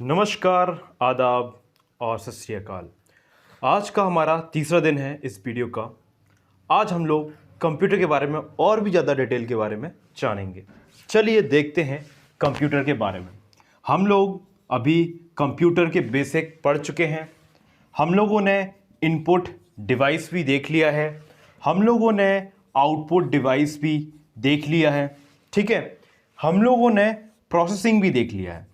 नमस्कार, आदाब और सत श्री अकाल। आज का हमारा तीसरा दिन है इस वीडियो का। आज हम लोग कंप्यूटर के बारे में और भी ज़्यादा डिटेल के बारे में जानेंगे। चलिए देखते हैं कंप्यूटर के बारे में। हम लोग अभी कंप्यूटर के बेसिक पढ़ चुके हैं। हम लोगों ने इनपुट डिवाइस भी देख लिया है, हम लोगों ने आउटपुट डिवाइस भी देख लिया है, ठीक है। हम लोगों ने प्रोसेसिंग भी देख लिया है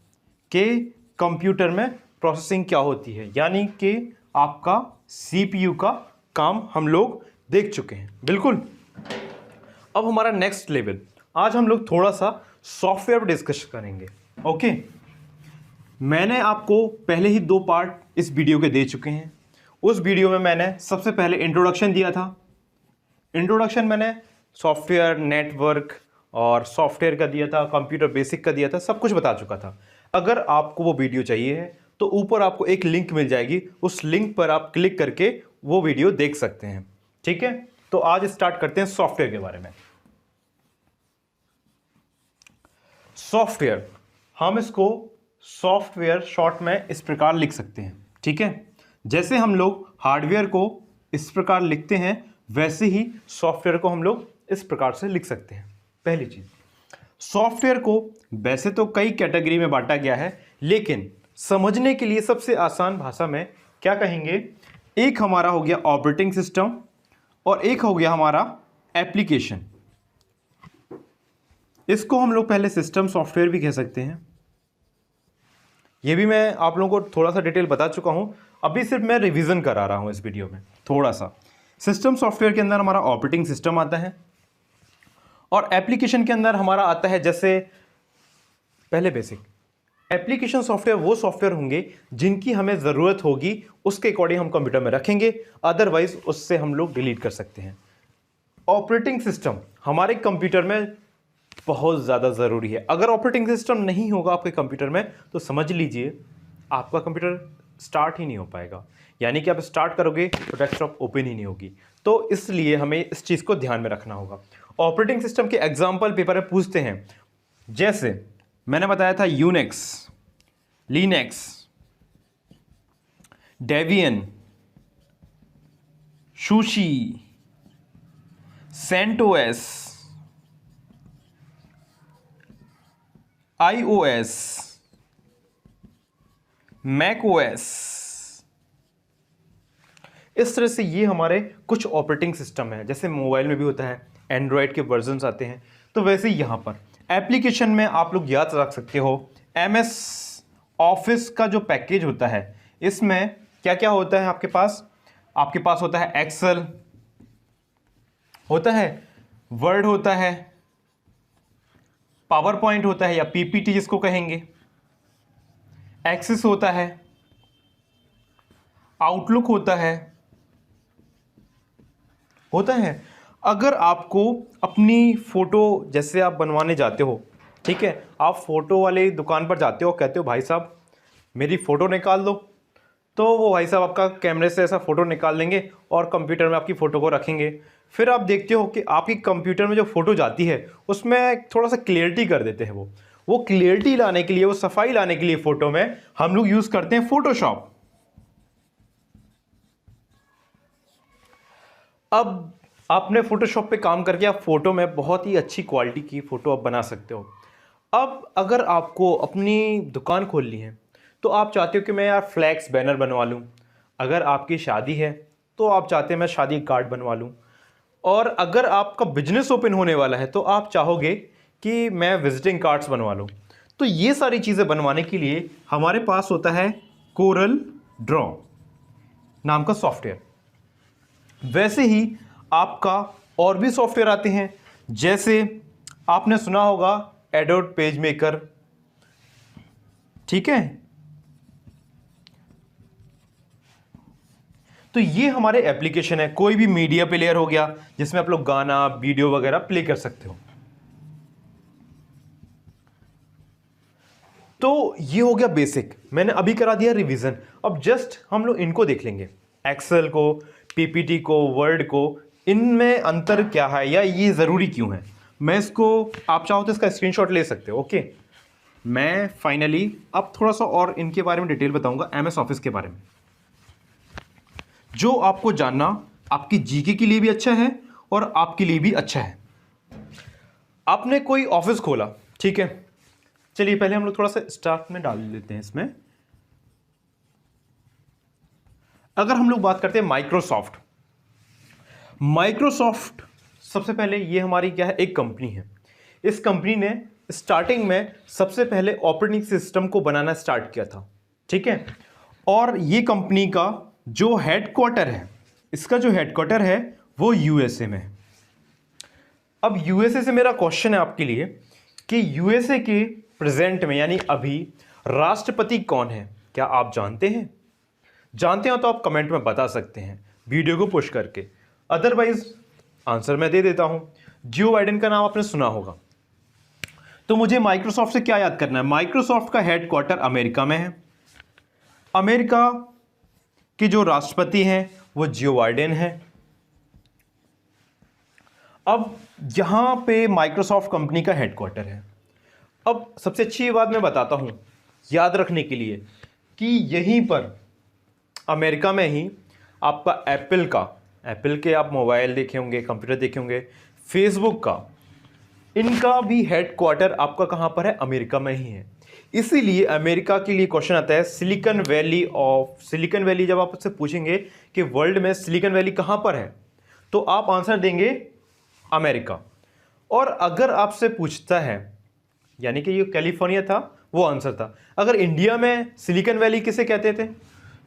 कि कंप्यूटर में प्रोसेसिंग क्या होती है, यानी कि आपका सीपीयू का काम हम लोग देख चुके हैं। बिल्कुल। अब हमारा नेक्स्ट लेवल, आज हम लोग थोड़ा सा सॉफ्टवेयर पर डिस्कस करेंगे। ओके, मैंने आपको पहले ही 2 पार्ट इस वीडियो के दे चुके हैं। उस वीडियो में मैंने सबसे पहले इंट्रोडक्शन दिया था। इंट्रोडक्शन मैंने सॉफ्टवेयर, नेटवर्क और सॉफ्टवेयर का दिया था, कंप्यूटर बेसिक का दिया था, सब कुछ बता चुका था। अगर आपको वो वीडियो चाहिए है तो ऊपर आपको एक लिंक मिल जाएगी, उस लिंक पर आप क्लिक करके वो वीडियो देख सकते हैं, ठीक है। तो आज स्टार्ट करते हैं सॉफ्टवेयर के बारे में। सॉफ्टवेयर, हम इसको सॉफ्टवेयर शॉर्ट में इस प्रकार लिख सकते हैं, ठीक है। जैसे हम लोग हार्डवेयर को इस प्रकार लिखते हैं, वैसे ही सॉफ्टवेयर को हम लोग इस प्रकार से लिख सकते हैं। पहली चीज, सॉफ्टवेयर को वैसे तो कई कैटेगरी में बांटा गया है, लेकिन समझने के लिए सबसे आसान भाषा में क्या कहेंगे, एक हमारा हो गया ऑपरेटिंग सिस्टम और एक हो गया हमारा एप्लीकेशन। इसको हम लोग पहले सिस्टम सॉफ्टवेयर भी कह सकते हैं। ये भी मैं आप लोगों को थोड़ा सा डिटेल बता चुका हूं, अभी सिर्फ मैं रिवीजन करा रहा हूं इस वीडियो में थोड़ा सा। सिस्टम सॉफ्टवेयर के अंदर हमारा ऑपरेटिंग सिस्टम आता है और एप्लीकेशन के अंदर हमारा आता है, जैसे पहले बेसिक एप्लीकेशन सॉफ्टवेयर वो सॉफ्टवेयर होंगे जिनकी हमें ज़रूरत होगी, उसके अकॉर्डिंग हम कंप्यूटर में रखेंगे, अदरवाइज उससे हम लोग डिलीट कर सकते हैं। ऑपरेटिंग सिस्टम हमारे कंप्यूटर में बहुत ज़्यादा ज़रूरी है। अगर ऑपरेटिंग सिस्टम नहीं होगा आपके कंप्यूटर में तो समझ लीजिए आपका कंप्यूटर स्टार्ट ही नहीं हो पाएगा, यानी कि आप स्टार्ट करोगे तो डेस्कटॉप ओपन ही नहीं होगी। तो इसलिए हमें इस चीज़ को ध्यान में रखना होगा। ऑपरेटिंग सिस्टम के एग्जाम्पल पेपर में पूछते हैं, जैसे मैंने बताया था Unix, Linux, Debian, SUSE, CentOS, iOS, macOS। इस तरह से ये हमारे कुछ ऑपरेटिंग सिस्टम है। जैसे मोबाइल में भी होता है, एंड्रॉयड के वर्जन्स आते हैं, तो वैसे ही यहाँ पर एप्लीकेशन में आप लोग याद रख सकते हो, MS ऑफिस का जो पैकेज होता है, इसमें क्या क्या होता है आपके पास होता है एक्सेल होता है, वर्ड होता है, पावर पॉइंट होता है या PPT जिसको कहेंगे, एक्सेस होता है, आउटलुक होता है। अगर आपको अपनी फोटो जैसे आप बनवाने जाते हो, ठीक है, आप फोटो वाले दुकान पर जाते हो, कहते हो भाई साहब मेरी फ़ोटो निकाल दो, तो वो भाई साहब आपका कैमरे से ऐसा फ़ोटो निकाल लेंगे और कंप्यूटर में आपकी फ़ोटो को रखेंगे। फिर आप देखते हो कि आपकी कंप्यूटर में जो फ़ोटो जाती है उसमें थोड़ा सा क्लियरिटी कर देते हैं। वो क्लियरिटी लाने के लिए, वो सफाई लाने के लिए फ़ोटो में हम लोग यूज़ करते हैं फ़ोटोशॉप। अब आपने फ़ोटोशॉप पे काम करके आप फ़ोटो में बहुत ही अच्छी क्वालिटी की फ़ोटो आप बना सकते हो। अब अगर आपको अपनी दुकान खोलनी है तो आप चाहते हो कि मैं यार फ्लैक्स बैनर बनवा लूँ, अगर आपकी शादी है तो आप चाहते हैं मैं शादी कार्ड बनवा लूँ, और अगर आपका बिजनेस ओपन होने वाला है तो आप चाहोगे कि मैं विजिटिंग कार्ड्स बनवा लूँ। तो ये सारी चीज़ें बनवाने के लिए हमारे पास होता है कोरल ड्रॉ नाम का सॉफ्टवेयर। वैसे ही आपका और भी सॉफ्टवेयर आते हैं, जैसे आपने सुना होगा एडोब पेज मेकर, ठीक है। तो ये हमारे एप्लीकेशन है। कोई भी मीडिया प्लेयर हो गया जिसमें आप लोग गाना, वीडियो वगैरह प्ले कर सकते हो। तो ये हो गया बेसिक, मैंने अभी करा दिया रिवीजन। अब जस्ट हम लोग इनको देख लेंगे, एक्सेल को, PPT को, वर्ड को, इनमें अंतर क्या है या ये ज़रूरी क्यों है। मैं इसको, आप चाहो तो इसका स्क्रीनशॉट ले सकते हो। ओके, मैं फाइनली अब थोड़ा सा और इनके बारे में डिटेल बताऊंगा, एमएस ऑफिस के बारे में, जो आपको जानना आपकी जीके के लिए भी अच्छा है और आपके लिए भी अच्छा है। आपने कोई ऑफिस खोला, ठीक है, चलिए पहले हम लोग थोड़ा सा स्टार्ट में डाल लेते हैं इसमें। अगर हम लोग बात करते हैं माइक्रोसॉफ्ट, माइक्रोसॉफ्ट सबसे पहले ये हमारी क्या है, एक कंपनी है। इस कंपनी ने स्टार्टिंग में सबसे पहले ऑपरेटिंग सिस्टम को बनाना स्टार्ट किया था, ठीक है। और ये कंपनी का जो हेडक्वार्टर है, इसका जो हेडक्वार्टर है वो यूएसए में है। अब यूएसए से मेरा क्वेश्चन है आपके लिए कि यूएसए के प्रेजेंट में यानी अभी राष्ट्रपति कौन है, क्या आप जानते हैं? जानते हो तो आप कमेंट में बता सकते हैं वीडियो को पुश करके, अदरवाइज आंसर मैं दे देता हूं। जो बाइडेन का नाम आपने सुना होगा। तो मुझे माइक्रोसॉफ्ट से क्या याद करना है, माइक्रोसॉफ्ट का हेडक्वार्टर अमेरिका में है। अमेरिका के जो राष्ट्रपति हैं वो जो बाइडेन है। अब यहां पे माइक्रोसॉफ्ट कंपनी का हेडक्वार्टर है। अब सबसे अच्छी बात मैं बताता हूं याद रखने के लिए कि यहीं पर अमेरिका में ही आपका एप्पल के आप मोबाइल देखे होंगे, कंप्यूटर देखे होंगे, फेसबुक का, इनका भी हेडक्वार्टर आपका कहां पर है, अमेरिका में ही है। इसीलिए अमेरिका के लिए क्वेश्चन आता है सिलिकॉन वैली जब आप उससे पूछेंगे कि वर्ल्ड में सिलिकॉन वैली कहां पर है, तो आप आंसर देंगे अमेरिका। और अगर आपसे पूछता है, यानी कि ये कैलिफोर्निया था वो आंसर था, अगर इंडिया में सिलिकॉन वैली किसे कहते थे,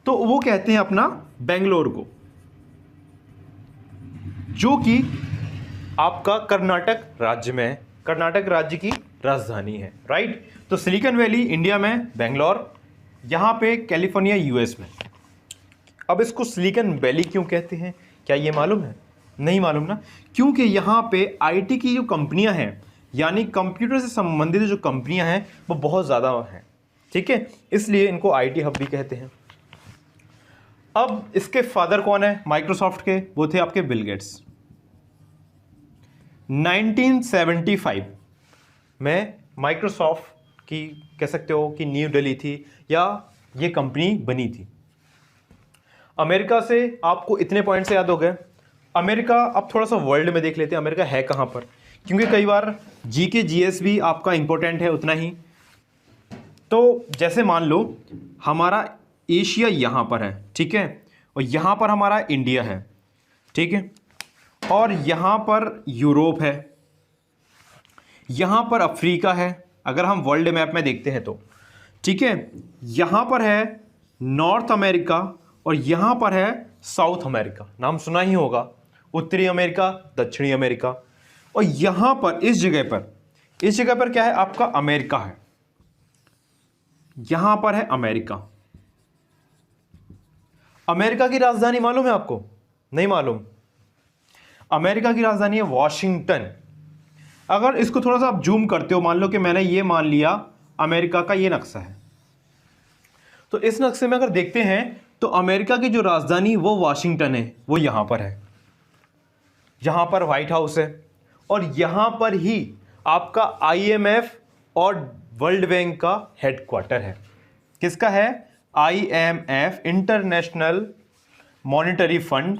तो वो कहते हैं अपना बेंगलोर को, जो कि आपका कर्नाटक राज्य में है, कर्नाटक राज्य की राजधानी है, राइट। तो सिलिकॉन वैली इंडिया में बेंगलोर, यहां पे कैलिफोर्निया यूएस में। अब इसको सिलिकॉन वैली क्यों कहते हैं, क्या ये मालूम है? नहीं मालूम ना, क्योंकि यहां पे आईटी की जो कंपनियां हैं, यानी कंप्यूटर से संबंधित जो कंपनियां हैं वो बहुत ज़्यादा हैं, ठीक है, इसलिए इनको आईटी हब भी कहते हैं। अब इसके फादर कौन है माइक्रोसॉफ्ट के, वो थे आपके बिल गेट्स। 1975 में माइक्रोसॉफ्ट की कह सकते हो कि नींव डली थी या ये कंपनी बनी थी। अमेरिका से आपको इतने पॉइंट से याद हो गए। अमेरिका, अब थोड़ा सा वर्ल्ड में देख लेते हैं अमेरिका है कहाँ पर, क्योंकि कई बार जीके जीएस भी आपका इंपॉर्टेंट है उतना ही। तो जैसे मान लो हमारा एशिया यहाँ पर है, ठीक है, और यहाँ पर हमारा इंडिया है, ठीक है, और यहाँ पर यूरोप है, यहाँ पर अफ्रीका है, अगर हम वर्ल्ड मैप में देखते हैं तो, ठीक है, यहाँ पर है नॉर्थ अमेरिका और यहाँ पर है साउथ अमेरिका, नाम सुना ही होगा, उत्तरी अमेरिका, दक्षिणी अमेरिका। और यहाँ पर इस जगह पर क्या है, आपका अमेरिका है, यहाँ पर है अमेरिका। अमेरिका की राजधानी मालूम है आपको? नहीं मालूम। अमेरिका की राजधानी है वॉशिंगटन। अगर इसको थोड़ा सा आप जूम करते हो, मान लो कि मैंने ये मान लिया अमेरिका का ये नक्शा है, तो इस नक्शे में अगर देखते हैं तो अमेरिका की जो राजधानी वो वॉशिंगटन है, वो यहां पर है, यहां पर व्हाइट हाउस है, और यहां पर ही आपका आईएमएफ और वर्ल्ड बैंक का हेडक्वार्टर है। किसका है? आईएमएफ, इंटरनेशनल मॉनिटरी फंड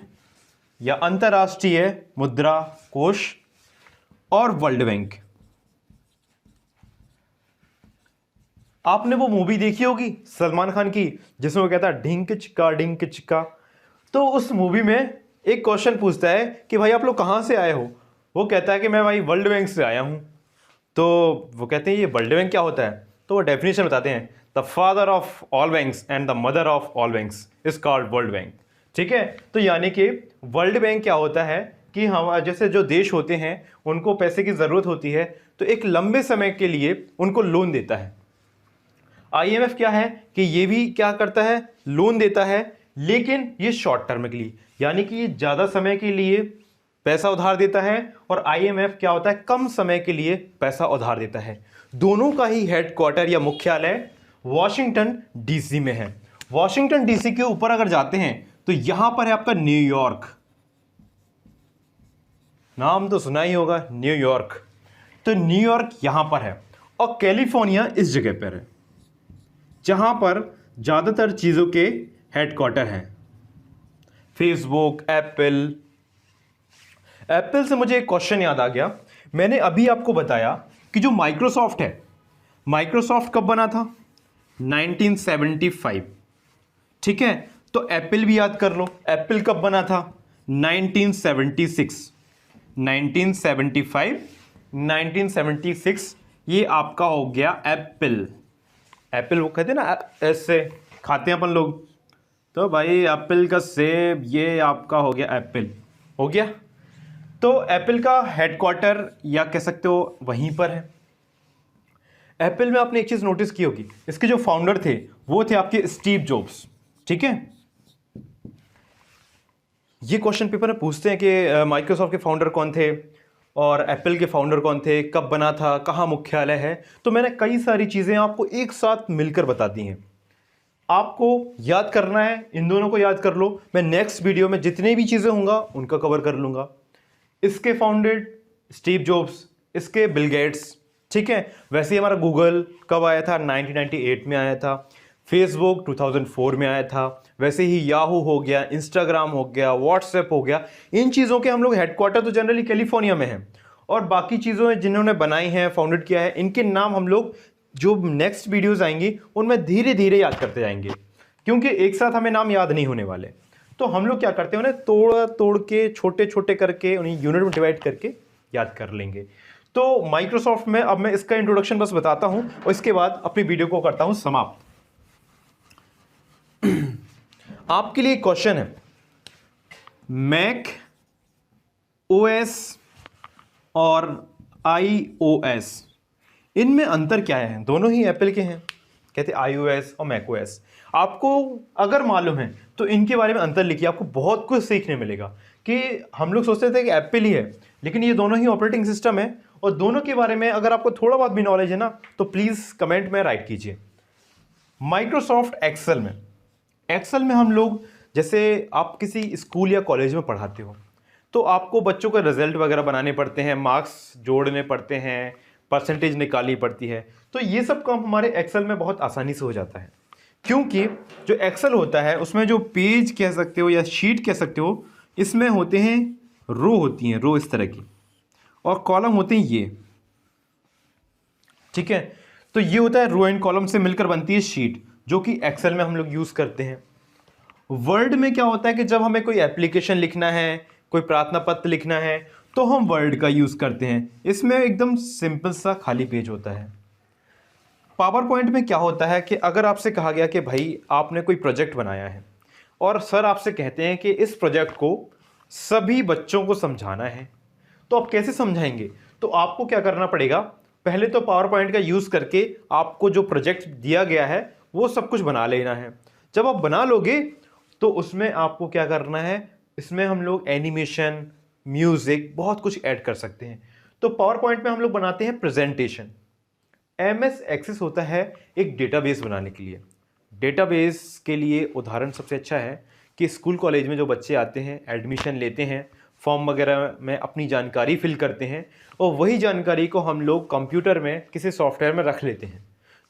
या अंतर्राष्ट्रीय मुद्रा कोष, और वर्ल्ड बैंक। आपने वो मूवी देखी होगी सलमान खान की जिसमें वो कहता है ढिंक चिक्का। तो उस मूवी में एक क्वेश्चन पूछता है कि भाई आप लोग कहां से आए हो, वो कहता है कि मैं भाई वर्ल्ड बैंक से आया हूं। तो वो कहते हैं ये वर्ल्ड बैंक क्या होता है, तो वो डेफिनेशन बताते हैं, the father of all banks and the mother of all banks is called world bank, ठीक है। तो यानी कि वर्ल्ड बैंक क्या होता है कि हम जैसे जो देश होते हैं उनको पैसे की ज़रूरत होती है, तो एक लंबे समय के लिए उनको लोन देता है। आईएमएफ क्या है कि ये भी क्या करता है, लोन देता है, लेकिन ये शॉर्ट टर्म के लिए, यानी कि ये ज़्यादा समय के लिए पैसा उधार देता है, और आईएमएफ क्या होता है, कम समय के लिए पैसा उधार देता है। दोनों का ही हेडक्वार्टर या मुख्यालय वॉशिंगटन डीसी में है। वॉशिंगटन डीसी के ऊपर अगर जाते हैं तो यहां पर है आपका न्यूयॉर्क, नाम तो सुना ही होगा न्यूयॉर्क। तो न्यूयॉर्क यहां पर है, और कैलिफोर्निया इस जगह पर है जहां पर ज़्यादातर चीज़ों के हेडक्वार्टर हैं। फेसबुक, एप्पल से मुझे एक क्वेश्चन याद आ गया। मैंने अभी आपको बताया कि जो माइक्रोसॉफ्ट है, माइक्रोसॉफ्ट कब बना था? 1975। ठीक है, तो एप्पल भी याद कर लो, एप्पल कब बना था? 1976। 1975, 1976, ये आपका हो गया एप्पल। एप्पल वो कहते हैं ना, ऐसे खाते हैं अपन लोग, तो भाई एप्पल का सेब, ये आपका हो गया एप्पल, हो गया। तो एप्पल का हेडक्वार्टर या कह सकते हो वहीं पर है। एप्पल में आपने एक चीज नोटिस की होगी, इसके जो फाउंडर थे वो थे आपके स्टीव जॉब्स। ठीक है, ये क्वेश्चन पेपर में पूछते हैं कि माइक्रोसॉफ्ट के फाउंडर कौन थे और एप्पल के फाउंडर कौन थे, कब बना था, कहाँ मुख्यालय है। तो मैंने कई सारी चीजें आपको एक साथ मिलकर बता दी हैं। आपको याद करना है, इन दोनों को याद कर लो। मैं नेक्स्ट वीडियो में जितनी भी चीजें होंगे उनका कवर कर लूंगा। इसके फाउंडेड स्टीव जॉब्स, इसके बिल गेट्स। ठीक है, वैसे ही हमारा गूगल कब आया था? 1998 में आया था। फेसबुक 2004 में आया था। वैसे ही याहू हो गया, इंस्टाग्राम हो गया, व्हाट्सएप हो गया। इन चीज़ों के हम लोग हेडक्वार्टर तो जनरली कैलिफोर्निया में है, और बाकी चीज़ों जिन्होंने बनाई हैं, फाउंडेड किया है, इनके नाम हम लोग जो नेक्स्ट वीडियोज़ आएंगी उनमें धीरे धीरे याद करते जाएंगे, क्योंकि एक साथ हमें नाम याद नहीं होने वाले। तो हम लोग क्या करते हैं, उन्हें तोड़ तोड़ के, छोटे छोटे करके, उन्हें यूनिट में डिवाइड करके याद कर लेंगे। तो माइक्रोसॉफ्ट में अब मैं इसका इंट्रोडक्शन बस बताता हूं और इसके बाद अपनी वीडियो को करता हूं समाप्त। आपके लिए क्वेश्चन है, मैक ओएस और आईओएस, इनमें अंतर क्या है? दोनों ही एप्पल के हैं, कहते आईओएस और मैक ओएस। आपको अगर मालूम है तो इनके बारे में अंतर लिखिए, आपको बहुत कुछ सीखने मिलेगा। कि हम लोग सोचते थे कि एप्पल ही है, लेकिन ये दोनों ही ऑपरेटिंग सिस्टम है, और दोनों के बारे में अगर आपको थोड़ा बहुत भी नॉलेज है ना, तो प्लीज कमेंट में राइट कीजिए। माइक्रोसॉफ्ट एक्सेल में हम लोग, जैसे आप किसी स्कूल या कॉलेज में पढ़ाते हो तो आपको बच्चों का रिजल्ट वगैरह बनाने पड़ते हैं, मार्क्स जोड़ने पड़ते हैं, परसेंटेज निकालनी पड़ती है। तो ये सब काम हमारे एक्सेल में बहुत आसानी से हो जाता है, क्योंकि जो एक्सेल होता है उसमें जो पेज कह सकते हो या शीट कह सकते हो, इसमें होते हैं रो, होती हैं रो इस तरह की, और कॉलम होते हैं ये। ठीक है, तो ये होता है रो एंड कॉलम से मिलकर बनती है शीट, जो कि एक्सेल में हम लोग यूज करते हैं। वर्ड में क्या होता है कि जब हमें कोई एप्लीकेशन लिखना है, कोई प्रार्थना पत्र लिखना है, तो हम वर्ड का यूज करते हैं। इसमें एकदम सिंपल सा खाली पेज होता है। पावर पॉइंट में क्या होता है कि अगर आपसे कहा गया कि भाई आपने कोई प्रोजेक्ट बनाया है और सर आपसे कहते हैं कि इस प्रोजेक्ट को सभी बच्चों को समझाना है, तो आप कैसे समझाएंगे? तो आपको क्या करना पड़ेगा, पहले तो पावर पॉइंट का यूज करके आपको जो प्रोजेक्ट दिया गया है वो सब कुछ बना लेना है। जब आप बना लोगे तो उसमें आपको क्या करना है, इसमें हम लोग एनिमेशन, म्यूजिक, बहुत कुछ ऐड कर सकते हैं। तो पावर पॉइंट में हम लोग बनाते हैं प्रेजेंटेशन। एमएस एक्सेस होता है एक डेटाबेस बनाने के लिए। डेटाबेस के लिए उदाहरण सबसे अच्छा है कि स्कूल कॉलेज में जो बच्चे आते हैं, एडमिशन लेते हैं, फॉर्म वगैरह में अपनी जानकारी फिल करते हैं, और वही जानकारी को हम लोग कंप्यूटर में किसी सॉफ्टवेयर में रख लेते हैं।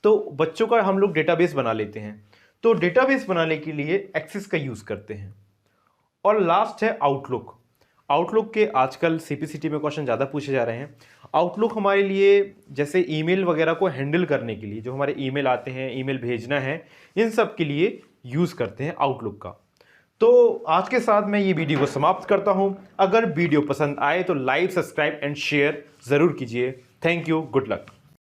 तो बच्चों का हम लोग डेटाबेस बना लेते हैं। तो डेटाबेस बनाने के लिए एक्सेस का यूज़ करते हैं। और लास्ट है आउटलुक। आउटलुक के आजकल सीपीसीटी में क्वेश्चन ज़्यादा पूछे जा रहे हैं। आउटलुक हमारे लिए, जैसे ईमेल वगैरह को हैंडल करने के लिए, जो हमारे ईमेल आते हैं, ईमेल भेजना है, इन सब के लिए यूज़ करते हैं आउटलुक का। तो आज के साथ मैं ये वीडियो को समाप्त करता हूं। अगर वीडियो पसंद आए तो लाइक, सब्सक्राइब एंड शेयर ज़रूर कीजिए। Thank you, good luck.